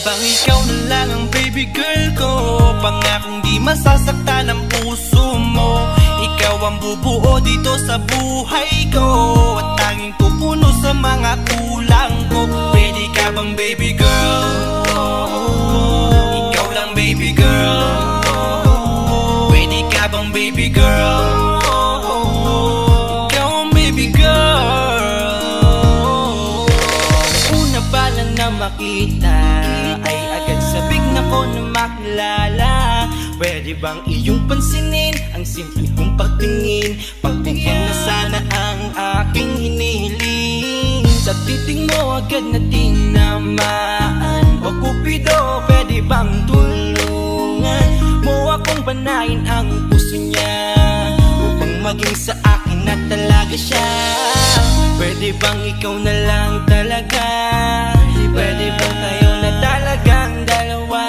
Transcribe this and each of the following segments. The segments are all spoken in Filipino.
bang ikaw na lang ang baby girl ko? Pangakong di masasaktan ang puso mo. Ikaw ang bubuo dito sa buhay ko, at tanging pupuno sa mga kulang ko. Pwede ka bang baby girl? Ikaw lang baby girl. Pwede ka bang baby girl? Ikaw ang baby girl. Una pa lang na makita ay agad sabik na ko na makilala. Pwede bang iyong pansinin ang simple kong pagtingin? Pagbigyan na sana ang aking hinihiling. Sa titing mo agad na tinamaan. O Cupido, pwede bang tulungan mo akong banayin ang puso niya, upang maging sa akin na talaga siya? Pwede bang ikaw na lang talaga? Pwede bang tayo na talagang dalawa?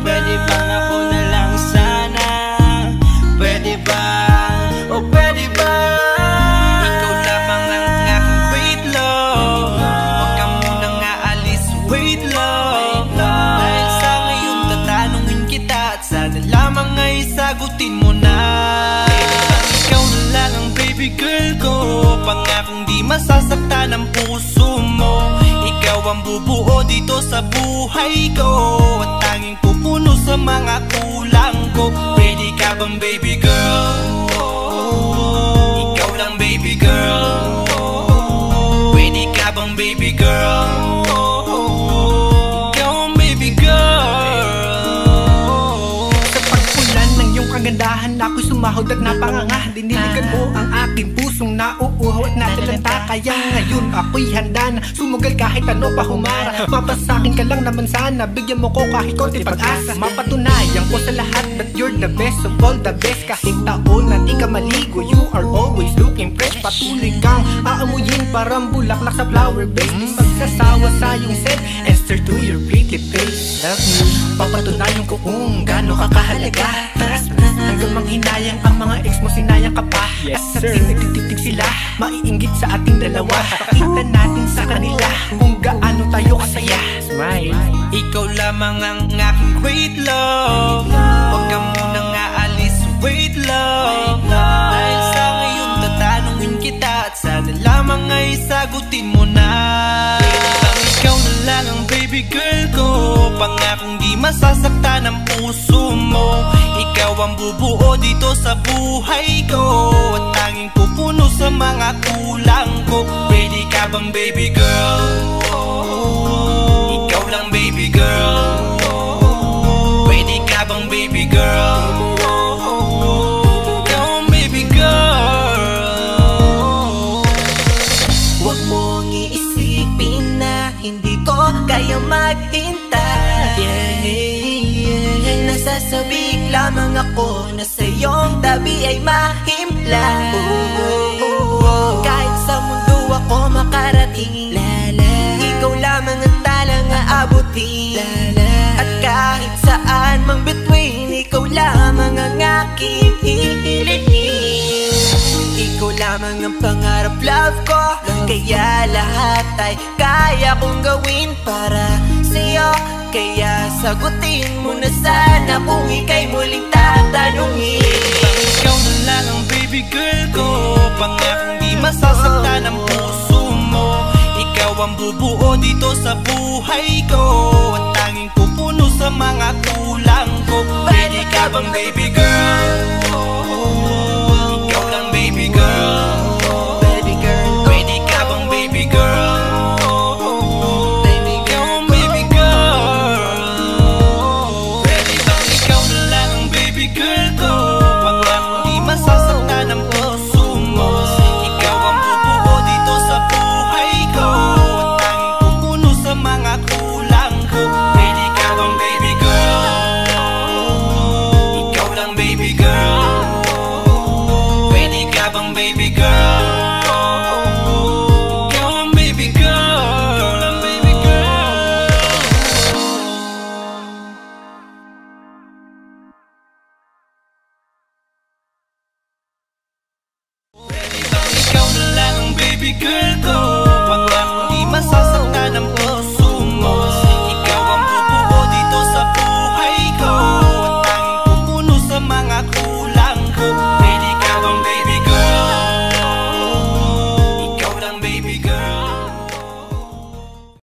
Pwede bang ako na lang sana? Pwede ba? O pwede ba? Ikaw lamang ang aking wait love. Huwag ka munang aalis, wait love. Dahil sa ngayon tatanungin kita, at sana lamang ay sagutin mo na. Pwede bang ikaw na lang ang baby girl ko? Pangakong di masasaktan ang puso mo. Ikaw ang bubuo dito sa buhay ko, at tanging pupuno sa mga kulang ko. Pwede ka bang baby girl? Ikaw lang baby girl. Pwede ka bang baby girl? Ikaw ang baby girl. Sa pagpulan ng iyong kagandahan, ako'y sumahod at napanganga. Diniligan mo ang aking pusong nauuhaw at natalanta. Kaya ngayon ako'y handa na sumugal kahit ano pa humara. Mapasakin ka lang naman sana, bigyan mo ko kahit konti pag-asa. Mapatunayan ko sa lahat that you're the best of all the best. Kahit taon na di ka maligo, you are always looking fresh. Patuloy kang aamuyin parang bulaklak sa flower base. Di magsasawa sa iyong set and stare to your pretty face. Love you, papatunayan ko kung gaano ka kahalaga. Hanggang manghinayang ang mga ex mo, sinayang ka pa. Yes, at sir. nagtitig sila, maiinggit sa ating dalawa. Pakita natin sa kanila kung gaano tayo kasaya. Smile. Ikaw lamang ang aking great love. Huwag ka munang aalis, wait love. Dahil sa ngayon tatanungin kita, at sana lamang ay sagutin mo na. Pwede bang ikaw na lang ang baby girl ko? Pangakong di masasaktan ang puso mo. Ikaw ang bubuo dito sa buhay ko, at tanging pupuno sa mga kulang ko. Pwede ka bang baby girl? Ikaw lang baby girl. Pwede ka bang baby girl? Ikaw ang baby girl. Huwag mong iisipin na hindi ko kaya maghintay. Nasasabik lamang ako na sa iyong tabi ay mahimpla. Kahit sa mundo ako makarating, ikaw lamang ang talang aabutin. At kahit saan mang between, ikaw lamang ang aking hihilingin. Ikaw lamang ang pangarap, love ko. Kaya lahat ay kaya kong gawin para sa'yo. Kaya sagutin mo na sana kung ika'y muling tatanungin. Ikaw na lang ang baby girl ko. Pangakong di masasaktan ang puso mo. Ikaw ang bubuo dito sa buhay ko, at tanging pupuno sa mga kulang ko. Pwede ka bang baby girl? Ikaw lang baby girl. Baby girl, Pwede ka bang baby girl? baby Ikaw girl, ang baby girl. Pwede bang ikaw na lang ang baby girl ko? Pangakong di masasaktan ang puso mo. Ikaw ang bubuo dito sa buhay ko, at tanging pupuno sa mga kulang ko. Pwede ka bang baby girl? Ikaw lang baby girl. Pwede ka bang baby girl? Ikaw ang baby girl. Baby girl. Pwede bang ikaw na lang ang baby girl ko?